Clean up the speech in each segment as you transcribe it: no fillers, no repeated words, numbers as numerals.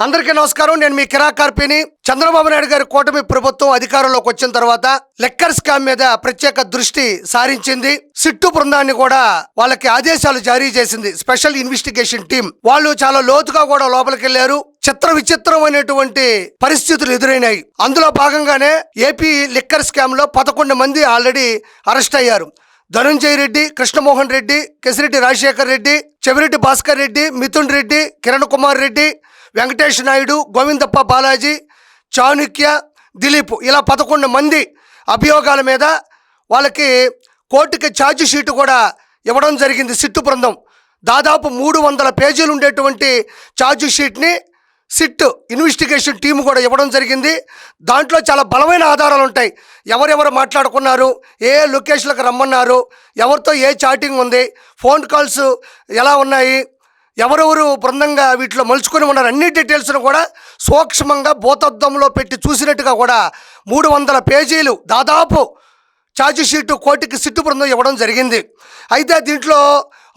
అందరికీ నమస్కారం. నేను మీ కిరాకార్పిని. చంద్రబాబు నాయుడు గారి కూటమి ప్రభుత్వం అధికారంలోకి వచ్చిన తర్వాత లెక్కర్ స్కామ్ మీద ప్రత్యేక దృష్టి సారించింది. సిట్టు బృందాన్ని కూడా వాళ్ళకి ఆదేశాలు జారీ చేసింది. స్పెషల్ ఇన్వెస్టిగేషన్ టీం వాళ్ళు చాలా లోతుగా కూడా లోపలికి వెళ్లారు. విచిత్రమైనటువంటి పరిస్థితులు ఎదురైనాయి. అందులో భాగంగానే ఏపీ లిక్కర్ స్కామ్ లో 11 మంది ఆల్రెడీ అరెస్ట్ అయ్యారు. ధనుంజయ రెడ్డి, కృష్ణమోహన్ రెడ్డి, కేసిరెడ్డి రాజశేఖర్ రెడ్డి, చెవిరెడ్డి భాస్కర్ రెడ్డి, మిథున్ రెడ్డి, కిరణ్ కుమార్ రెడ్డి, వెంకటేష్ నాయుడు, గోవిందప్ప బాలాజీ, చాణుక్య, దిలీప్ ఇలా 11 మంది అభియోగాల మీద వాళ్ళకి కోర్టుకి ఛార్జ్ షీట్ కూడా ఇవ్వడం జరిగింది. సిట్టు బృందం దాదాపు 300 పేజీలు ఉండేటువంటి ఛార్జ్ షీట్ని సిట్ ఇన్వెస్టిగేషన్ టీం కూడా ఇవ్వడం జరిగింది. దాంట్లో చాలా బలమైన ఆధారాలు ఉంటాయి. ఎవరెవరు మాట్లాడుకున్నారు, ఏ లొకేషన్లకు రమ్మన్నారు, ఎవరితో ఏ చాటింగ్ ఉంది, ఫోన్ కాల్స్ ఎలా ఉన్నాయి, ఎవరెవరు బృందంగా వీటిలో మలుచుకొని ఉన్నారు, అన్ని డీటెయిల్స్ను కూడా సూక్ష్మంగా భూతద్దంలో పెట్టి చూసినట్టుగా కూడా 300 పేజీలు దాదాపు ఛార్జ్ షీటు కోర్టుకి సిట్టు బృందం ఇవ్వడం జరిగింది. అయితే దీంట్లో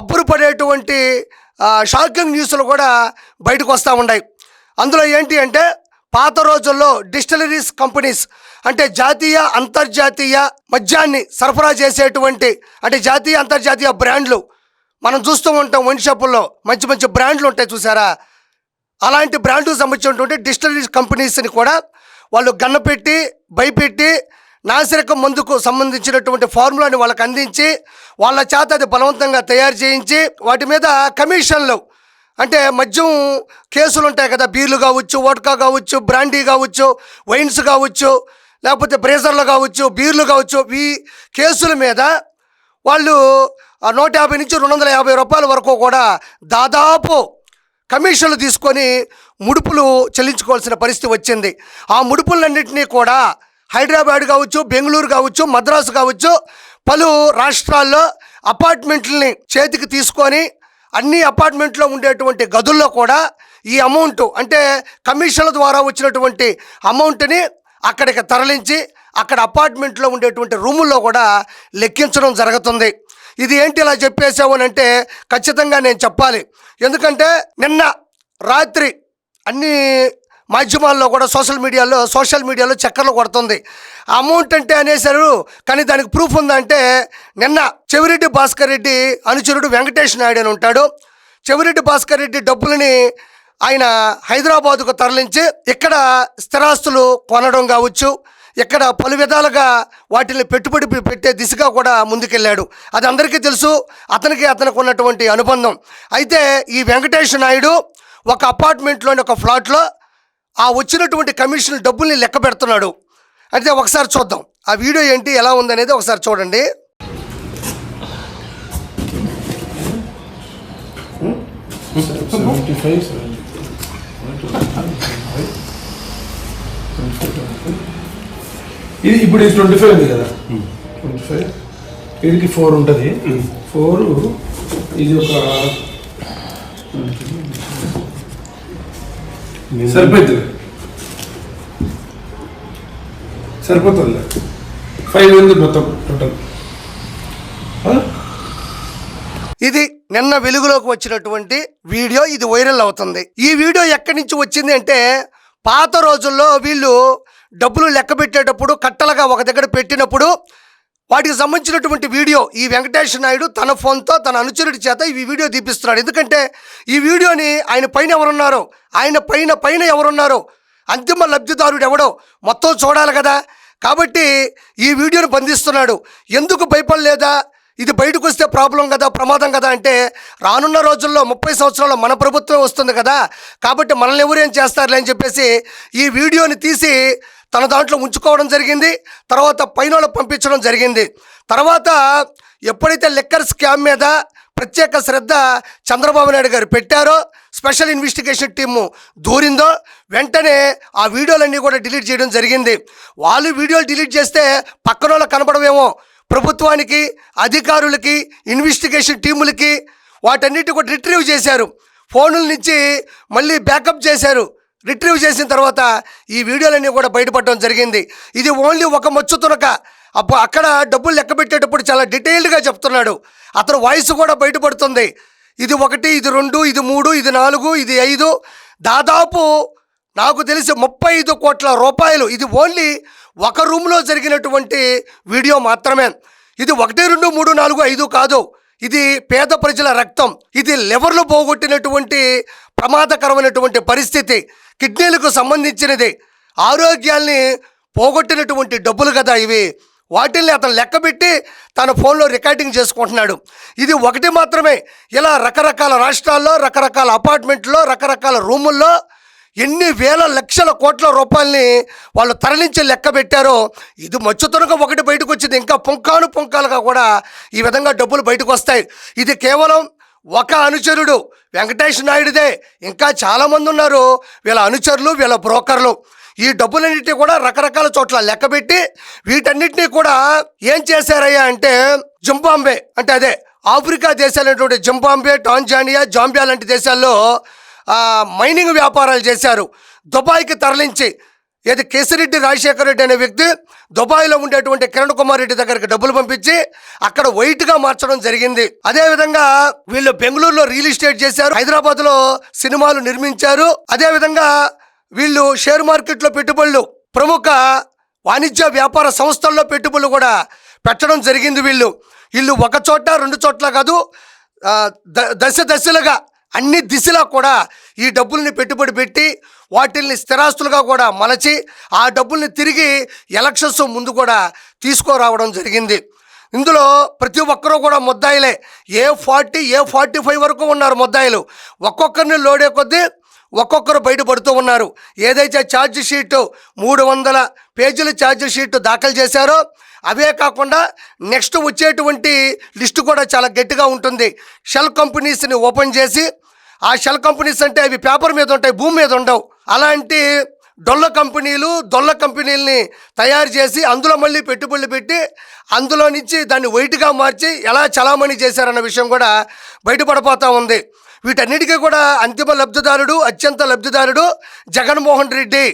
అబ్బురుపడేటువంటి షాకింగ్ న్యూస్లు కూడా బయటకు వస్తూ ఉన్నాయి. అందులో ఏంటి అంటే పాత రోజుల్లో డిస్టిలరీస్ కంపెనీస్ అంటే జాతీయ అంతర్జాతీయ మద్యాన్ని సరఫరా చేసేటువంటి అంటే జాతీయ అంతర్జాతీయ బ్రాండ్లు మనం చూస్తూ ఉంటాం. వైన్ షాపుల్లో మంచి మంచి బ్రాండ్లు ఉంటాయి చూసారా, అలాంటి బ్రాండ్కు సంబంధించినటువంటి డిస్టిలరీస్ కంపెనీస్ని కూడా వాళ్ళు గన్నపెట్టి భయపెట్టి నాసిరకం మందుకు సంబంధించినటువంటి ఫార్ములాని వాళ్ళకి అందించి వాళ్ళ చేత అది బలవంతంగా తయారు చేయించి వాటి మీద కమిషన్లు అంటే మద్యం కేసులు ఉంటాయి కదా, బీర్లు కావచ్చు, వోడ్కా కావచ్చు, బ్రాండీ కావచ్చు, వైన్స్ కావచ్చు, లేకపోతే బ్రేజర్లు కావచ్చు, బీర్లు కావచ్చు, ఈ కేసుల మీద వాళ్ళు 150 నుంచి 250 రూపాయల వరకు కూడా దాదాపు కమిషన్లు తీసుకొని ముడుపులు చెల్లించుకోవాల్సిన పరిస్థితి వచ్చింది. ఆ ముడుపులన్నింటినీ కూడా హైదరాబాద్ కావచ్చు, బెంగళూరు కావచ్చు, మద్రాసు కావచ్చు, పలు రాష్ట్రాల్లో అపార్ట్మెంట్లని చేతికి తీసుకొని అన్ని అపార్ట్మెంట్లో ఉండేటువంటి గదుల్లో కూడా ఈ అమౌంట్ అంటే కమిషన్ల ద్వారా వచ్చినటువంటి అమౌంట్ని అక్కడికి తరలించి అక్కడ అపార్ట్మెంట్లో ఉండేటువంటి రూముల్లో కూడా లెక్కించడం జరుగుతుంది. ఇది ఏంటి ఇలా చెప్పేసావు అని అంటే ఖచ్చితంగా నేను చెప్పాలి. ఎందుకంటే నిన్న రాత్రి అన్ని మాధ్యమాల్లో కూడా సోషల్ మీడియాలో చక్కర్లు కొడుతుంది. అమౌంట్ అంటే అనేసారు, కానీ దానికి ప్రూఫ్ ఉందంటే నిన్న చెవిరెడ్డి భాస్కర్ రెడ్డి అనుచరుడు వెంకటేష్ నాయుడు అని ఉంటాడు. చెవిరెడ్డి భాస్కర్ రెడ్డి డబ్బులని ఆయన హైదరాబాదుకు తరలించి ఇక్కడ స్థిరాస్తులు కొనడం కావచ్చు, ఇక్కడ పలు విధాలుగా వాటిని పెట్టుబడి పెట్టే దిశగా కూడా ముందుకెళ్ళాడు. అది అందరికీ తెలుసు, అతనికి ఉన్నటువంటి అనుబంధం. అయితే ఈ వెంకటేష్ నాయుడు ఒక అపార్ట్మెంట్లోని ఒక ఫ్లాట్లో ఆ వచ్చినటువంటి కమిషన్ డబ్బుల్ని లెక్క పెడుతున్నాడు. అయితే ఒకసారి చూద్దాం ఆ వీడియో ఏంటి ఎలా ఉందనేది ఒకసారి చూడండి. ఇది ఇప్పుడు 25 ఉంది కదా, 25 వీడికి 4 ఉంటుంది. 4 ఇది ఒక సరిపోతుంది 5 ఉంది మొత్తం టోటల్. ఇది నిన్న వెలుగులోకి వచ్చినటువంటి వీడియో, ఇది వైరల్ అవుతుంది. ఈ వీడియో ఎక్కడి నుంచి వచ్చింది అంటే పాత రోజుల్లో వీళ్ళు డబ్బులు లెక్క పెట్టేటప్పుడు కట్టలుగా ఒక దగ్గర పెట్టినప్పుడు వాటికి సంబంధించినటువంటి వీడియో ఈ వెంకటేష్ నాయుడు తన ఫోన్తో తన అనుచరుడి చేత ఈ వీడియో తీపిస్తున్నాడు. ఎందుకంటే ఈ వీడియోని ఆయన పైన ఎవరున్నారో, ఆయన పైన ఎవరున్నారో, అంతిమ లబ్ధిదారుడు ఎవడో మొత్తం చూడాలి కదా. కాబట్టి ఈ వీడియోని బంధిస్తున్నాడు. ఎందుకు భయపడలేదా, ఇది బయటకు వస్తే ప్రాబ్లం కదా, ప్రమాదం కదా అంటే రానున్న రోజుల్లో 30 సంవత్సరాల్లో మన ప్రభుత్వం వస్తుంది కదా, కాబట్టి మనల్ని ఎవరేం చేస్తారులే అని చెప్పేసి ఈ వీడియోని తీసి తన దాంట్లో ఉంచుకోవడం జరిగింది. తర్వాత పైన పంపించడం జరిగింది. తర్వాత ఎప్పుడైతే లిక్కర్ స్కామ్ మీద ప్రత్యేక శ్రద్ధ చంద్రబాబు నాయుడు గారు పెట్టారో, స్పెషల్ ఇన్వెస్టిగేషన్ టీము దూరిందో, వెంటనే ఆ వీడియోలన్నీ కూడా డిలీట్ చేయడం జరిగింది. వాళ్ళు వీడియోలు డిలీట్ చేస్తే పక్కన వాళ్ళు కనపడవేమో, ప్రభుత్వానికి, అధికారులకి, ఇన్వెస్టిగేషన్ టీములకి వాటన్నిటి కూడా రిట్రీవ్ చేశారు. ఫోనుల నుంచి మళ్ళీ బ్యాకప్ చేశారు. రిట్రీవ్ చేసిన తర్వాత ఈ వీడియోలన్నీ కూడా బయటపడడం జరిగింది. ఇది ఓన్లీ ఒక మచ్చు తునక. అక్కడ డబ్బులు లెక్క పెట్టేటప్పుడు చాలా డీటెయిల్డ్గా చెప్తున్నాడు. అతను వాయిస్ కూడా బయటపడుతుంది. ఇది 1, ఇది 2, ఇది 3, ఇది 4, ఇది 5, దాదాపు నాకు తెలిసి 35 కోట్ల రూపాయలు. ఇది ఓన్లీ ఒక రూమ్లో జరిగినటువంటి వీడియో మాత్రమే. ఇది 1, 2, 3, 4, 5 కాదు. ఇది పేద ప్రజల రక్తం. ఇది లివర్లు పోగొట్టినటువంటి ప్రమాదకరమైనటువంటి పరిస్థితి. కిడ్నీలకు సంబంధించినది. ఆరోగ్యాల్ని పోగొట్టినటువంటి డబ్బులు కదా ఇవి. వాటిల్ని అతను లెక్కబెట్టి తన ఫోన్లో రికార్డింగ్ చేసుకుంటున్నాడు. ఇది ఒకటి మాత్రమే. ఇలా రకరకాల రాష్ట్రాల్లో, రకరకాల అపార్ట్మెంట్లో, రకరకాల రూముల్లో ఎన్ని వేల లక్షల కోట్ల రూపాయలని వాళ్ళు తరలించి లెక్క పెట్టారో. ఇది మచ్చుతనుగా ఒకటి బయటకు వచ్చింది. ఇంకా పుంకాలుగా కూడా ఈ విధంగా డబ్బులు బయటకు వస్తాయి. ఇది కేవలం ఒక అనుచరుడు వెంకటేష్ నాయుడుదే. ఇంకా చాలామంది ఉన్నారు వీళ్ళ అనుచరులు, వీళ్ళ బ్రోకర్లు. ఈ డబ్బులన్నింటినీ కూడా రకరకాల చోట్ల లెక్కబెట్టి వీటన్నిటినీ కూడా ఏం చేశారయ్యా అంటే జింబాబ్వే, అంటే అదే ఆఫ్రికా దేశాలైనటువంటి జింబాబ్వే, టాంజానియా, జాంబియా లాంటి దేశాల్లో మైనింగ్ వ్యాపారాలు చేశారు. దుబాయ్కి తరలించి, ఏది కేసిరెడ్డి రాజశేఖర రెడ్డి అనే వ్యక్తి దుబాయ్లో ఉండేటువంటి కిరణ్ కుమార్ రెడ్డి దగ్గరికి డబ్బులు పంపించి అక్కడ వైట్గా మార్చడం జరిగింది. అదేవిధంగా వీళ్ళు బెంగళూరులో రియల్ ఎస్టేట్ చేశారు, హైదరాబాద్లో సినిమాలు నిర్మించారు. అదేవిధంగా వీళ్ళు షేర్ మార్కెట్లో పెట్టుబడులు, ప్రముఖ వాణిజ్య వ్యాపార సంస్థల్లో పెట్టుబడులు కూడా పెట్టడం జరిగింది. వీళ్ళు ఒక చోట 2 చోట్ల కాదు, దశలుగా అన్ని దిశలా కూడా ఈ డబ్బుల్ని పెట్టుబడి పెట్టి వాటిల్ని స్థిరాస్తులుగా కూడా మలచి ఆ డబ్బుల్ని తిరిగి ఎలక్షన్స్ ముందు కూడా తీసుకురావడం జరిగింది. ఇందులో ప్రతి ఒక్కరూ కూడా ముద్దాయిలే. A40, A45 వరకు ఉన్నారు ముద్దాయిలు. ఒక్కొక్కరిని లోడే కొద్దీ ఒక్కొక్కరు బయటపడుతూ ఉన్నారు. ఏదైతే ఛార్జ్ షీటు 300 పేజీల ఛార్జ్ షీటు దాఖలు చేశారో అవే కాకుండా నెక్స్ట్ వచ్చేటువంటి లిస్టు కూడా చాలా గట్టిగా ఉంటుంది. షెల్ కంపెనీస్ని ఓపెన్ చేసి, ఆ షెల్ కంపెనీస్ అంటే అవి పేపర్ మీద ఉంటాయి, భూమి మీద ఉండవు. అలాంటి డొల్ల కంపెనీలని తయారు చేసి అందులో మళ్ళీ పెట్టుబడులు పెట్టి అందులో నుంచి దాన్ని వైట్గా మార్చి ఎలా చలామణి చేశారన్న విషయం కూడా బయటపడిపోతూ ఉంది. వీటన్నిటికీ కూడా అంతిమ లబ్ధిదారుడు, అత్యంత లబ్ధిదారుడు జగన్మోహన్ రెడ్డి.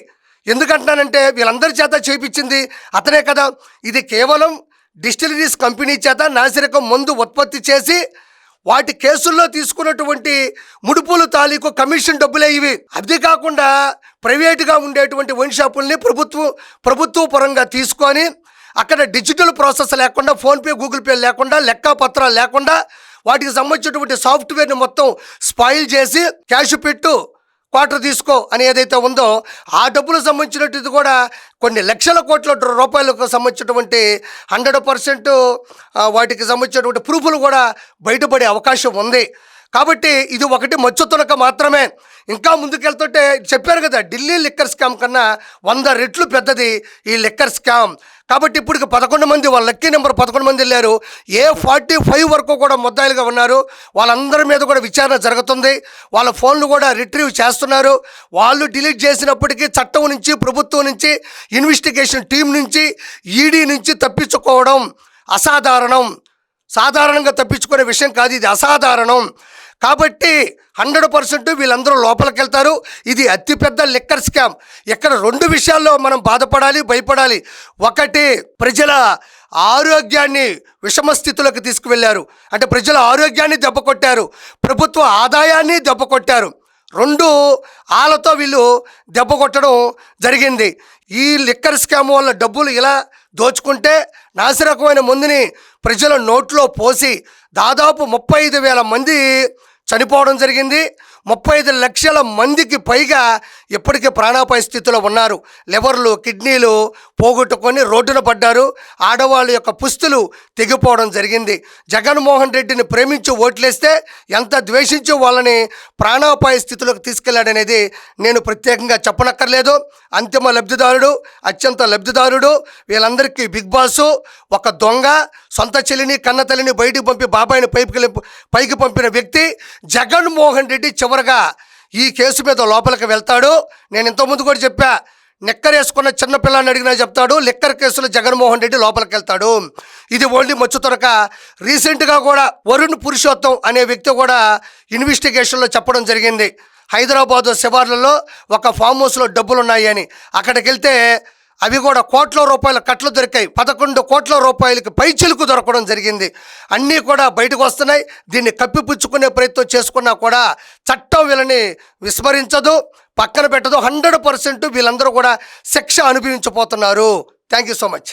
ఎందుకంటున్నానంటే వీళ్ళందరి చేత చేయించింది అతనే కదా. ఇది కేవలం డిస్టిలరీస్ కంపెనీ చేత నాసిరకం మందు ఉత్పత్తి చేసి వాటి కేసుల్లో తీసుకున్నటువంటి ముడుపులు తాలూకు కమిషన్ డబ్బులే ఇవి. అది కాకుండా ప్రైవేటుగా ఉండేటువంటి వైన్ షాపుల్ని ప్రభుత్వ పరంగా తీసుకొని అక్కడ డిజిటల్ ప్రాసెస్ లేకుండా, ఫోన్పే, గూగుల్ పే లేకుండా, లెక్కపత్రాలు లేకుండా వాటికి సంబంధించినటువంటి సాఫ్ట్వేర్ని మొత్తం స్పాయిల్ చేసి క్యాష్ పెట్టు క్వార్టర్ తీసుకో అని ఏదైతే ఉందో ఆ డబ్బులకు సంబంధించినట్టు కూడా కొన్ని లక్షల కోట్ల రూపాయలకు సంబంధించినటువంటి 100% వాటికి సంబంధించినటువంటి ప్రూఫ్లు కూడా బయటపడే అవకాశం ఉంది. కాబట్టి ఇది ఒకటి మచ్చుతునక మాత్రమే. ఇంకా ముందుకెళ్తుంటే చెప్పారు కదా, ఢిల్లీ లిక్కర్ స్కామ్ కన్నా 100 రెట్లు పెద్దది ఈ లిక్కర్ స్కామ్. కాబట్టి ఇప్పటికి 11 మంది, వాళ్ళ లక్కీ నెంబర్ 11 మంది వెళ్ళారు. A45 వరకు కూడా ముద్దాయిలుగా ఉన్నారు. వాళ్ళందరి మీద కూడా విచారణ జరుగుతుంది. వాళ్ళ ఫోన్లు కూడా రిట్రీవ్ చేస్తున్నారు. వాళ్ళు డిలీట్ చేసినప్పటికీ చట్టం నుంచి, ప్రభుత్వం నుంచి, ఇన్వెస్టిగేషన్ టీం నుంచి, ఈడీ నుంచి తప్పించుకోవడం అసాధారణం. సాధారణంగా తప్పించుకునే విషయం కాదు, ఇది అసాధారణం. కాబట్టి 100% వీళ్ళందరూ లోపలికి వెళ్తారు. ఇది అతిపెద్ద లిక్కర్ స్కామ్. ఇక్కడ 2 విషయాల్లో మనం బాధపడాలి, భయపడాలి. ఒకటి, ప్రజల ఆరోగ్యాన్ని విషమ స్థితిలోకి తీసుకువెళ్ళారు. అంటే ప్రజల ఆరోగ్యాన్ని దెబ్బకొట్టారు, ప్రభుత్వ ఆదాయాన్ని దెబ్బకొట్టారు. 2 ఆలతో వీళ్ళు దెబ్బ కొట్టడం జరిగింది. ఈ లిక్కర్ స్కామ్ వల్ల డబ్బులు ఇలా దోచుకుంటే నాసిరకమైన మందుని ప్రజల నోట్లో పోసి దాదాపు 35,000 మంది చనిపోవడం జరిగింది. 35 లక్షల మందికి పైగా ఇప్పటికే ప్రాణాపాయ స్థితిలో ఉన్నారు. లివర్లు, కిడ్నీలు పోగొట్టుకొని రోడ్డున పడ్డారు. ఆడవాళ్ళ యొక్క పుస్తులు తెగిపోవడం జరిగింది. జగన్మోహన్ రెడ్డిని ప్రేమించి ఓట్లేస్తే ఎంత ద్వేషించి వాళ్ళని ప్రాణాపాయ స్థితిలోకి తీసుకెళ్లాడనేది నేను ప్రత్యేకంగా చెప్పనక్కర్లేదు. అంతిమ లబ్ధిదారుడు, అత్యంత లబ్ధిదారుడు, వీళ్ళందరికీ బిగ్ బాసు, ఒక దొంగ, సొంత చెల్లిని, కన్న తల్లిని బయటికి పంపి బాబాయిని పైకి పంపిన వ్యక్తి జగన్మోహన్ రెడ్డి చివరగా ఈ కేసు మీద లోపలికి వెళ్తాడు. నేను ఇంతకుముందు కూడా చెప్పా, నిక్కర్ వేసుకున్న చిన్నపిల్లాన్ని అడిగినా చెప్తాడు, లిక్కర్ కేసులో జగన్మోహన్ రెడ్డి లోపలికి వెళ్తాడు. ఇది ఓన్లీ మచ్చుతొరక. రీసెంట్గా కూడా వరుణ్ పురుషోత్తం అనే వ్యక్తి కూడా ఇన్వెస్టిగేషన్లో చెప్పడం జరిగింది. హైదరాబాదు శివార్లలో ఒక ఫామ్ హౌస్లో డబ్బులు ఉన్నాయి అని. అక్కడికి వెళ్తే అవి కూడా కోట్ల రూపాయల కట్లు దొరికాయి. 11 కోట్ల రూపాయలకి పైచిలుకు దొరకడం జరిగింది. అన్నీ కూడా బయటకు వస్తున్నాయి. దీన్ని కప్పిపుచ్చుకునే ప్రయత్నం చేసుకున్నా కూడా చట్టం వీళ్ళని విస్మరించదు, పక్కన పెట్టదు. 100% వీళ్ళందరూ కూడా శిక్ష అనుభవించబోతున్నారు. Thank you so much.